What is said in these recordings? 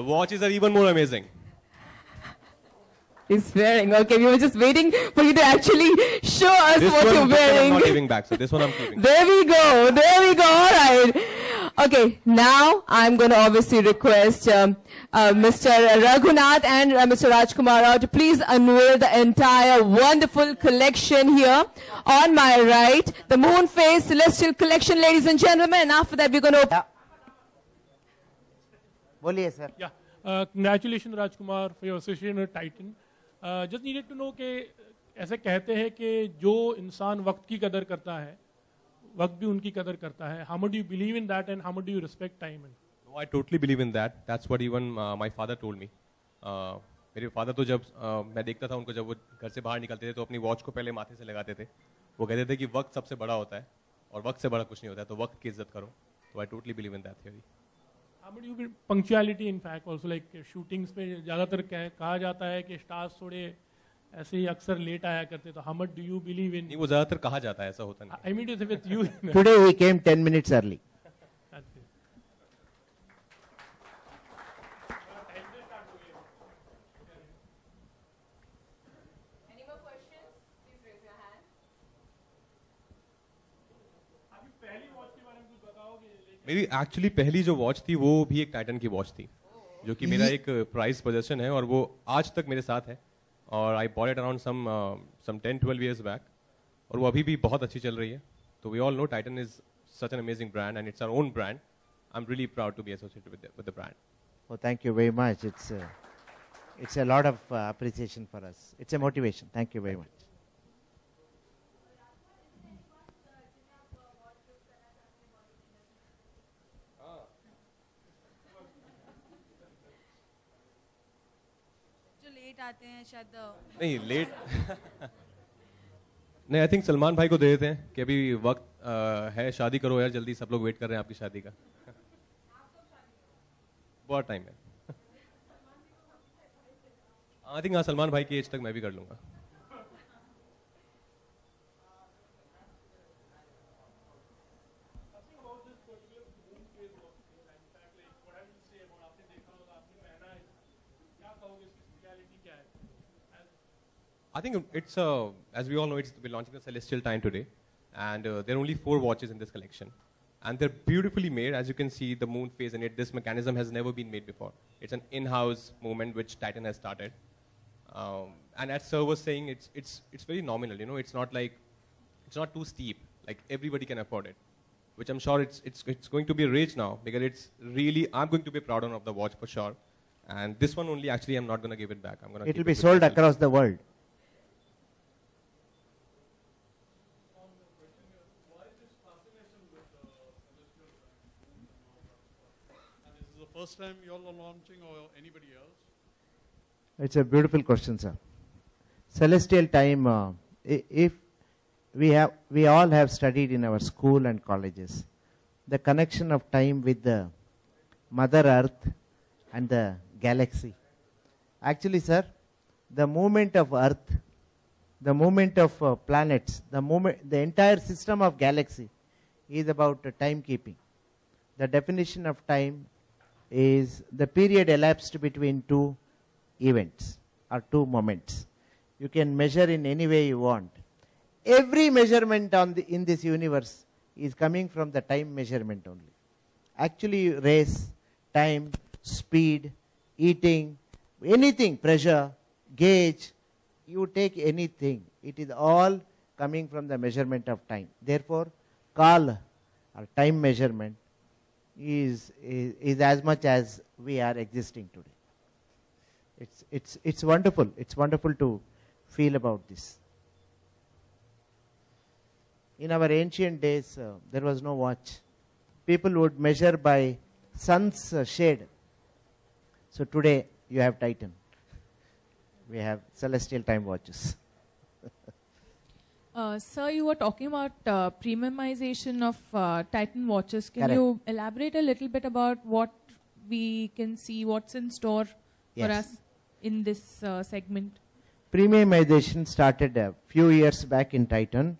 The watches are even more amazing. He's wearing. Okay, we were just waiting for you to actually show us what you're wearing. This one I'm not giving back, so this one I'm keeping. There we go. There we go. All right. Okay, now I'm going to obviously request Mr. Raghunath and Mr. Rajkumar Rao to please unveil the entire wonderful collection here. On my right, the Moon Phase Celestial Collection, ladies and gentlemen. And after that, we're going to... बोलिए sir. Yeah. Congratulations, Rajkumar, for your association with Titan. Just needed to know कि ऐसे कहते हैं कि जो इंसान वक्त की कदर करता है, वक्त भी उनकी कदर करता है. How much do you believe in that, and how much do you respect time? No, I totally believe in that. That's what even my father told me. मेरे फादर तो जब मैं देखता था उनको, जब वो घर से बाहर निकलते थे तो अपनी वॉच को पहले माथे से लगाते थे. वो कहते थे कि वक्त सबसे बड़ा होता है और वक्त से बड़ा कुछ नहीं होता है, तो वक्त की इज्जत करो. So I totally believe in that theory. How much do you believe punctuality in fact also, like shootings पे ज़्यादातर कहा जाता है कि stars थोड़े ऐसे ही अक्सर लेट आया करते, तो how much do you believe in? नहीं, वो ज़्यादातर कहा जाता है, ऐसा होता नहीं. I mean to say with you. Today he came 10 minutes early. Any more questions? Please raise your hand. मेरी एक्चुअली पहली जो वॉच थी वो भी एक टाइटन की वॉच थी, जो कि मेरा एक प्राइज पोजेशन है और वो आज तक मेरे साथ है. और I bought it around some 10-12 years back, और वो अभी भी बहुत अच्छी चल रही है. तो we all know Titan is such an amazing brand and it's our own brand. I am really proud to be associated with the brand. Oh, thank you very much. It's a lot of appreciation for us. It's a motivation. Thank you very much. जो late आते हैं शायद नहीं late नहीं, I think Salman भाई को दे देते हैं कि अभी वक्त है, शादी करो यार जल्दी, सब लोग वेट कर रहे हैं आपकी शादी का. बहुत टाइम है. आई थिंक हाँ, सलमान भाई की एज तक मैं भी कर लूंगा. I think it's, as we all know, we're launching the Celestial Time today, and there are only 4 watches in this collection, and they're beautifully made. As you can see, the moon phase in it, this mechanism has never been made before. It's an in-house movement which Titan has started, and as Sir was saying, it's very nominal. You know, it's not too steep. Like everybody can afford it, which I'm sure it's going to be rich now, because it's really, I'm going to be a proud owner of the watch for sure. And this one only, actually, I'm not going to give it back. I'm going to. It will be sold across the world. First time you all are launching, or anybody else? It's a beautiful question, sir. Celestial Time, if we all have studied in our school and colleges, the connection of time with the Mother Earth and the galaxy. Actually, sir, the movement of Earth, the movement of planets, the entire system of galaxy is about timekeeping. The definition of time is the period elapsed between 2 events or 2 moments. You can measure in any way you want. Every measurement in this universe is coming from the time measurement only. Actually, race, time, speed, eating, anything, pressure, gauge, you take anything. It is all coming from the measurement of time. Therefore, Kal or time measurement is as much as we are existing today. It's wonderful. It's wonderful to feel about this. In our ancient days, there was no watch. People would measure by sun's shade. So today you have Titan. We have celestial time watches. Sir, you were talking about premiumization of Titan watches. Can Correct. you elaborate a little bit about what we can see, what's in store for Yes. us in this segment? Premiumization started a few years back in Titan.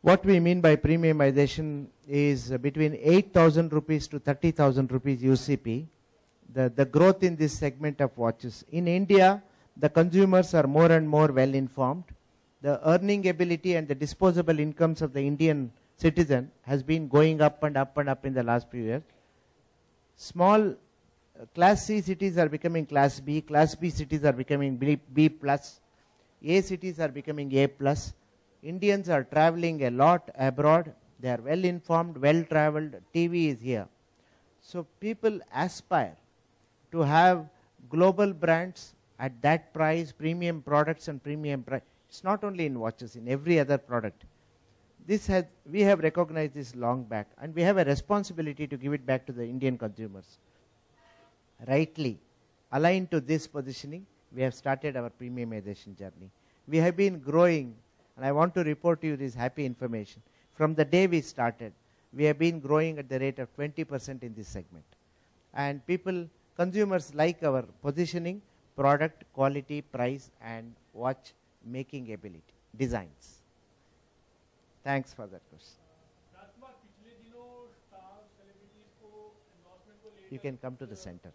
What we mean by premiumization is between 8,000 rupees to 30,000 rupees UCP. the growth in this segment of watches. In India, the consumers are more and more well informed. The earning ability and the disposable incomes of the Indian citizen has been going up and up and up in the last few years. Small Class C cities are becoming Class B. Class B cities are becoming B plus. A cities are becoming A plus. Indians are traveling a lot abroad. They are well informed, well traveled. TV is here. So people aspire to have global brands at that price, premium products and premium price. It's not only in watches, in every other product. We have recognized this long back, and we have a responsibility to give it back to the Indian consumers. Rightly aligned to this positioning, we have started our premiumization journey. We have been growing, and I want to report to you this happy information. From the day we started, we have been growing at the rate of 20% in this segment. And consumers like our positioning, product, quality, price, and watch making ability, designs. Thanks for that question. You can come to the center.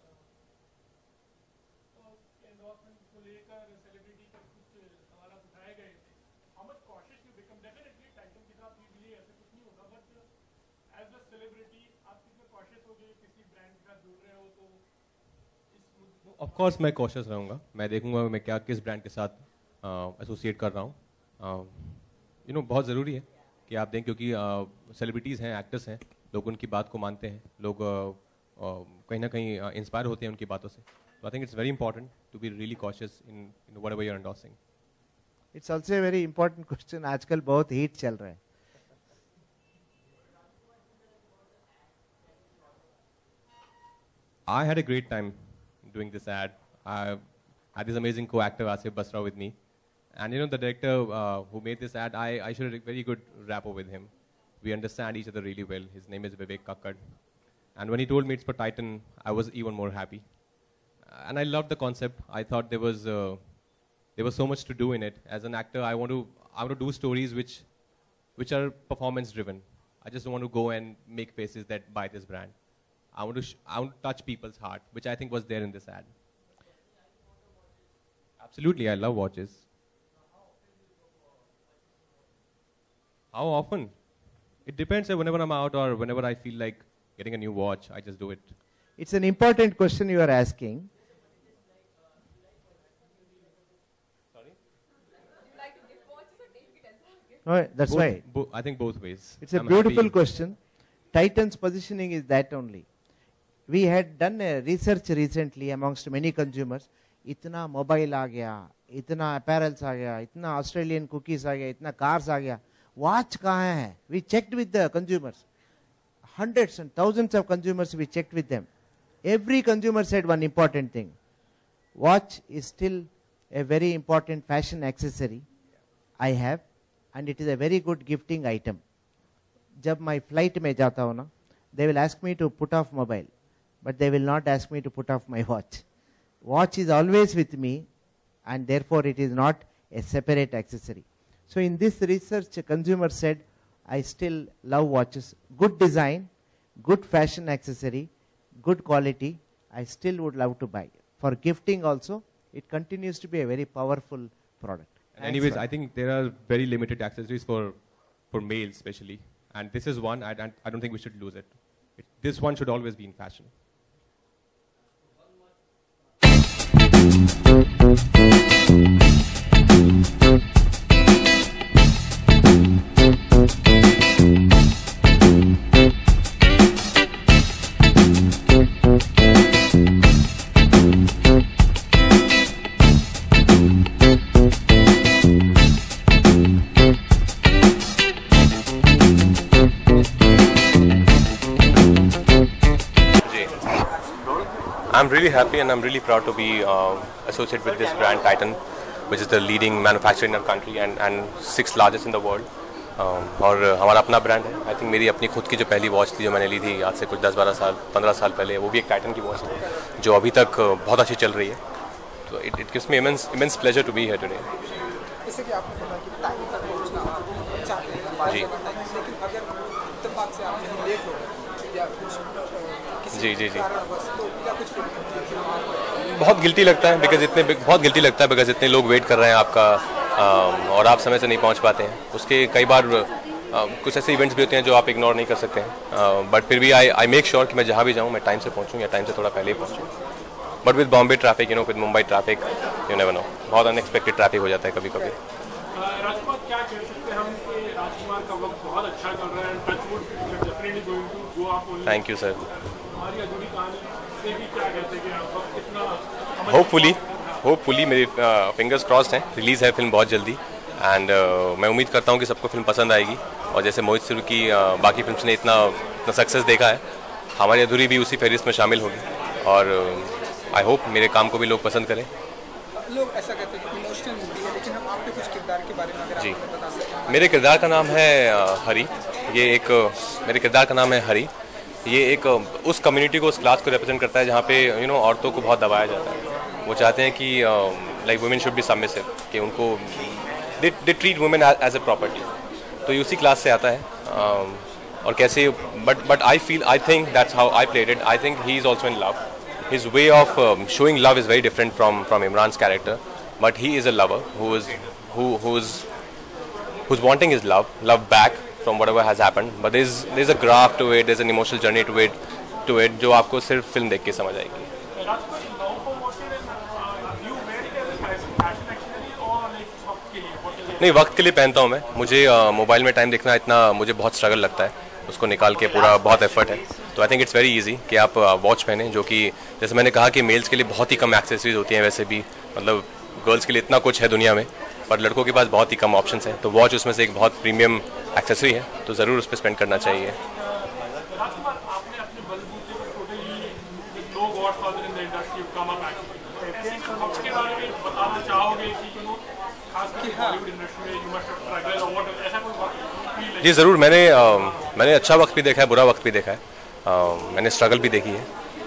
Of course मैं cautious रहूँगा. मैं देखूँगा मैं किस brand के साथ associate कर रहा हूँ. बहुत ज़रूरी है कि आप दें, क्योंकि celebrities हैं, actors हैं, लोग उनकी बात को मानते हैं, लोग कहीं ना कहीं inspire होते हैं उनकी बातों से. So I think it's very important to be really cautious in whatever you're endorsing. It's also a very important question. आजकल बहुत heat चल रहा है. I had a great time doing this ad. I had this amazing co-actor Asif Basra with me, and the director who made this ad, I shared a very good rapport with him. We understand each other really well. His name is Vivek Kakkad, and when he told me it's for Titan, I was even more happy. And I loved the concept. I thought there was so much to do in it. As an actor, I want to do stories which are performance driven. I just don't want to go and make faces that buy this brand. I want to touch people's heart, which I think was there in this ad. Absolutely, I love watches. How often? It depends. Whenever I'm out or whenever I feel like getting a new watch, I just do it. It's an important question you are asking. Sorry? No, that's why. I think both ways. It's a beautiful question. Titan's positioning is that only. We had done a research recently amongst many consumers. इतना mobile आ गया, इतना apparels आ गया, इतना Australian cookies आ गया, इतना cars आ गया. Watch कहाँ है? We checked with the consumers. Hundreds and thousands of consumers we checked with them. Every consumer said one important thing. Watch is still a very important fashion accessory I have, and it is a very good gifting item. जब my flight में जाता हूँ ना, they will ask me to put off mobile, but they will not ask me to put off my watch. Watch is always with me, and therefore it is not a separate accessory. So in this research, a consumer said, I still love watches. Good design, good fashion accessory, good quality, I still would love to buy. For gifting also, it continues to be a very powerful product. Anyways, I think there are very limited accessories for males especially. And this is one, I don't think we should lose it. This one should always be in fashion. I'm really happy and I'm really proud to be associated with this brand Titan, which is the leading manufacturer in our country and 6th largest in the world. और हमारा अपना brand है. I think मेरी अपनी खुद की जो पहली वॉच थी जो मैंने ली थी आज से कुछ 10-12 साल 15 साल पहले, वो भी एक टाइटन की वॉच है जो अभी तक बहुत अच्छी चल रही है. तो it gives me immense pleasure to be here today. जैसे कि आपने बोला कि टाइम तक पहुंचना आप चाहते हैं, जी. लेकिन अगर इत्तेफाक से आप लेट हो या कुछ जी जी जी कारणवश तो क्या कुछ फील होती है फिल्म आपको? बहुत गिल्टी लगता है बहुत गिल्टी लगता है बिकॉज इतने लोग वेट कर रहे हैं आपका और आप समय से नहीं पहुंच पाते हैं। उसके कई बार कुछ ऐसे इवेंट्स भी होते हैं जो आप इग्नोर नहीं कर सकते हैं, बट फिर भी आई मेक श्योर कि मैं जहाँ भी जाऊँ मैं टाइम से पहुँचूँ या टाइम से थोड़ा पहले ही पहुँचूँ। But with Bombay traffic with Mumbai traffic you never know, बहुत अनएक्सपेक्टेड ट्रैफिक हो जाता है कभी कभी। राजकुमार, क्या कह सकते हैं हम कि राजकुमार का वक्त बहुत अच्छा चल रहा है, touchwood definitely going to go up only. Thank you sir. हमारी अधूरी कहानी से भी क्या कहते हैं कि आप वक्त कितना होपफुली मेरी फिंगर्स क्रॉस्ड हैं, रिलीज़ है फिल्म बहुत जल्दी एंड मैं उम्मीद करता हूँ कि सबको फिल्म पसंद आएगी। और जैसे मोहित सुर की बाकी फिल्म्स ने इतना सक्सेस देखा है, हमारी अधूरी भी उसी फहरिस्त में शामिल होगी और आई होप मेरे काम को भी लोग पसंद करें। लोग ऐसा कहते हैं कि इमोशनल मूवी है, लेकिन हम आपके कुछ किरदार के बारे में अगर जी, आप बता सकते मेरे किरदार का नाम है हरी। मेरे किरदार का नाम है हरी। ये एक उस कम्युनिटी को, उस क्लास को रिप्रेजेंट करता है जहाँ पे औरतों को बहुत दबाया जाता है। वो चाहते हैं कि like women should be submissive, कि उनको they treat women as a property. तो ये उसी क्लास से आता है और कैसे but I think that's how I played it. I think he is also in love. His way of showing love is very different from Imran's character, but he is a lover who's wanting his love back from whatever has happened. But there's a graph to it, there's an emotional journey to it जो आपको सिर्फ film देख के समझ आएगी। नहीं, वक्त के लिए पहनता हूँ मैं। मुझे मोबाइल में टाइम देखना इतना मुझे बहुत स्ट्रगल लगता है, उसको निकाल के पूरा बहुत एफर्ट है। तो I think it's very easy कि आप वॉच पहने, जो कि जैसे मैंने कहा कि मेल्स के लिए बहुत ही कम एक्सेसरीज होती हैं, वैसे भी मतलब गर्ल्स के लिए इतना कुछ है दुनिया में, पर लड़कों के पास बहुत ही कम ऑप्शंस हैं। तो वॉच उसमें से एक बहुत प्रीमियम एक्सेसरी है, तो ज़रूर उस पर स्पेंड करना चाहिए। जी ज़रूर, मैंने अच्छा वक्त भी देखा है, बुरा वक्त भी देखा है, मैंने स्ट्रगल भी देखी है,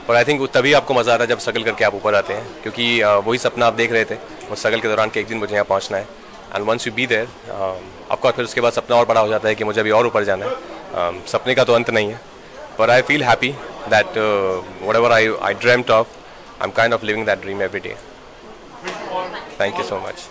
पर आई थिंक तभी आपको मज़ा आता है जब स्ट्रगल करके आप ऊपर आते हैं, क्योंकि वही सपना आप देख रहे थे उस स्ट्रगल के दौरान कि एक दिन मुझे यहाँ पहुँचना है। And once you be there आपका फिर उसके बाद सपना और बड़ा हो जाता है कि मुझे अभी और ऊपर जाना है। सपने का तो अंत नहीं है, पर I feel happy that whatever I dreamed of, I am kind of living that dream every day. Thank you so much.